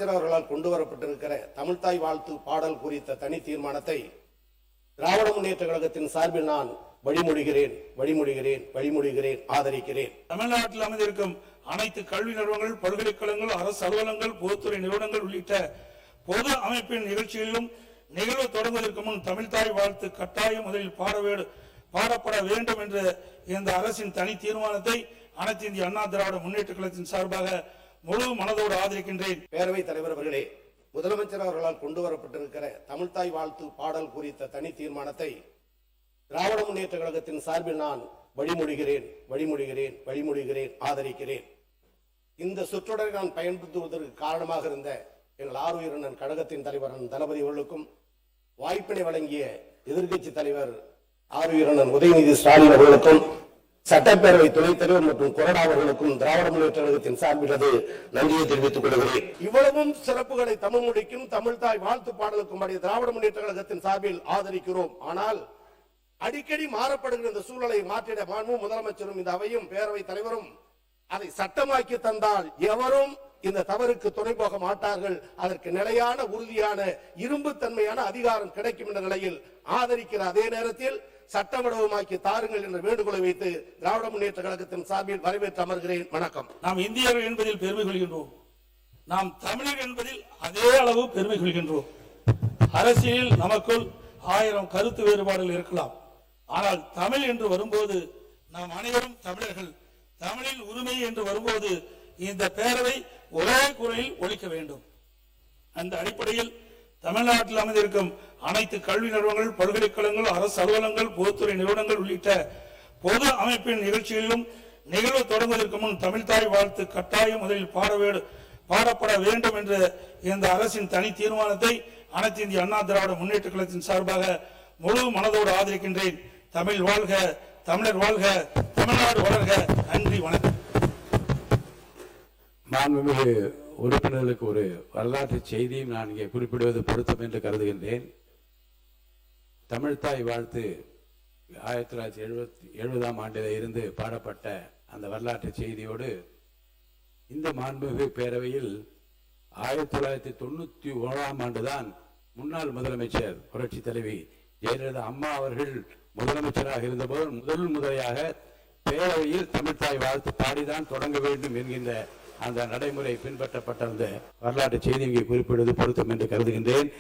முதலமைச்சர் அவர்களால் கொண்டு வரப்பட்டிருக்கிற தமிழ்தாய் வாழ்த்து பாடல் குறித்த தனி தீர்மானத்தை திராவிட முன்னேற்ற கழகத்தின் சார்பில் நான் வழிமொழிகிறேன், ஆதரிக்கிறேன். தமிழ்நாட்டில் அமைந்திருக்கும் அனைத்து கல்வி நிறுவனங்கள், பல்கலைக்கழகங்கள், அரசு அலுவலகங்கள், பொதுத்துறை நிறுவனங்கள் உள்ளிட்ட பொது அமைப்பின் நிகழ்ச்சிகளிலும் நிகழ்வு தொடங்குவதற்கு முன் தமிழ்தாய் வாழ்த்து கட்டாயம் முதலில் பாடப்பட வேண்டும் என்ற இந்த அரசின் தனி தீர்மானத்தை அனைத்து இந்திய அண்ணா திராவிட முன்னேற்ற கழகத்தின் சார்பாக முழு மனதோடு ஆதரிக்கின்றேன். பேரவைத் தலைவர் அவர்களே, முதலமைச்சர் அவர்களால் கொண்டு வரப்பட்டிருக்கிற தமிழ்தாய் வாழ்த்து பாடல் குறித்த தனி தீர்மானத்தை திராவிட முன்னேற்ற கழகத்தின் சார்பில் நான் வழிமொழிகிறேன், ஆதரிக்கிறேன். இந்த சொற்றொடரை நான் பயன்படுத்துவதற்கு காரணமாக இருந்த எங்கள் ஆருயிர் அண்ணன் கழகத்தின் தலைவர் தளபதி அவர்களுக்கும் வாய்ப்பினை வழங்கிய எதிர்க்கட்சி தலைவர் ஆருயிர் அண்ணன் உதயநிதி ஸ்டாலின் அவர்களுக்கும் சட்டப்பேரவை துணைத் தலைவர் மற்றும் கொறடா அவர்களுக்கும் திராவிட முன்னேற்ற கழகத்தின் சார்பில் நன்றியை தெரிவித்துக் கொள்கிறேன். இவ்வளவும் சிறப்புகளை தமிழ் மொழிக்கும் தமிழ்தாய் வாழ்த்து பாடலுக்கும் திராவிட முன்னேற்ற கழகத்தின் சார்பில் ஆதரிக்கிறோம். ஆனால் அடிக்கடி மாறப்படுகிற இந்த சூழலை மாற்றிட மாண்புமிகு முதலமைச்சரும் இந்த அவையும் பேரவை தலைவரும் அதை சட்டமாக்கி தந்தால் எவரும் இந்த தவறுக்கு துணை போக மாட்டார்கள். அதற்கு நிலையான, உறுதியான, இரும்பு தன்மையான அதிகாரம் கிடைக்கும் என்ற நிலையில் ஆதரிக்கிற அதே நேரத்தில் சட்டமடமாக்கி தாருங்கள் என்ற வேண்டுகோளை வைத்து திராவிட முன்னேற்ற கழகத்தின் சார்பில் வரவேற்று அமர்கிறேன். வணக்கம். நாம் இந்தியர்கள் என்பதில் பெருமை கொள்கின்றோம். நாம் தமிழர் என்பதில் அதே அளவு பெருமை கொள்கின்றோம். அரசியலில் நமக்குள் 1000 கருத்து வேறுபாடுகள் இருக்கலாம். ஆனால் தமிழ் என்று வரும்போது நாம் அனைவரும் தமிழர்கள். தமிழின் உரிமை என்று வரும்போது இந்த பேரவை ஒரே குரலில் ஒலிக்க வேண்டும். அந்த அடிப்படையில் தமிழ்நாட்டில் அமைந்திருக்கும் அனைத்து கல்வி நிறுவனங்கள், பல்கலைக்கழகங்கள், அரசு அலுவலகங்கள், பொதுத்துறை நிறுவனங்கள் உள்ளிட்ட பொது அமைப்பின் நிகழ்ச்சிகளிலும் நிகழ்வு தொடங்குவதற்கு முன் தமிழ்தாய் வாழ்த்து கட்டாயம் முதலில் பாடப்பட வேண்டும் என்ற இந்த அரசின் தனி தீர்மானத்தை அனைத்து இந்திய அண்ணா திராவிட முன்னேற்ற கழகத்தின் சார்பாக முழு மனதோடு ஆதரிக்கின்றேன். தமிழ் வாழ்க, தமிழர் வாழ்க, தமிழ்நாடு வளர்க. நன்றி, வணக்கம். மாண்புமிகு உறுப்பினர்களுக்கு ஒரு வரலாற்று செய்தியும் நான் இங்கே குறிப்பிடுவது பொருத்தம் என்று கருதுகின்றேன். தமிழ்தாய் வாழ்த்து 1970ஆம் ஆண்டில் இருந்து பாடப்பட்ட அந்த வரலாற்று செய்தியோடு இந்த மாண்புமிகு பேரவையில் 1991ஆம் ஆண்டுதான் முன்னாள் முதலமைச்சர் புரட்சி தலைவி ஜெயலலிதா அம்மா அவர்கள் முதலமைச்சராக இருந்தபோது முதலையாக பேரவையில் தமிழ்தாய் வாழ்த்து பாடிதான் தொடங்க வேண்டும் என்கின்ற அந்த நடைமுறை பின்பற்றப்பட்ட அந்த வரலாற்று செய்தி இங்கே குறிப்பிடுவது பொருத்தம் என்று கருதுகின்றேன்.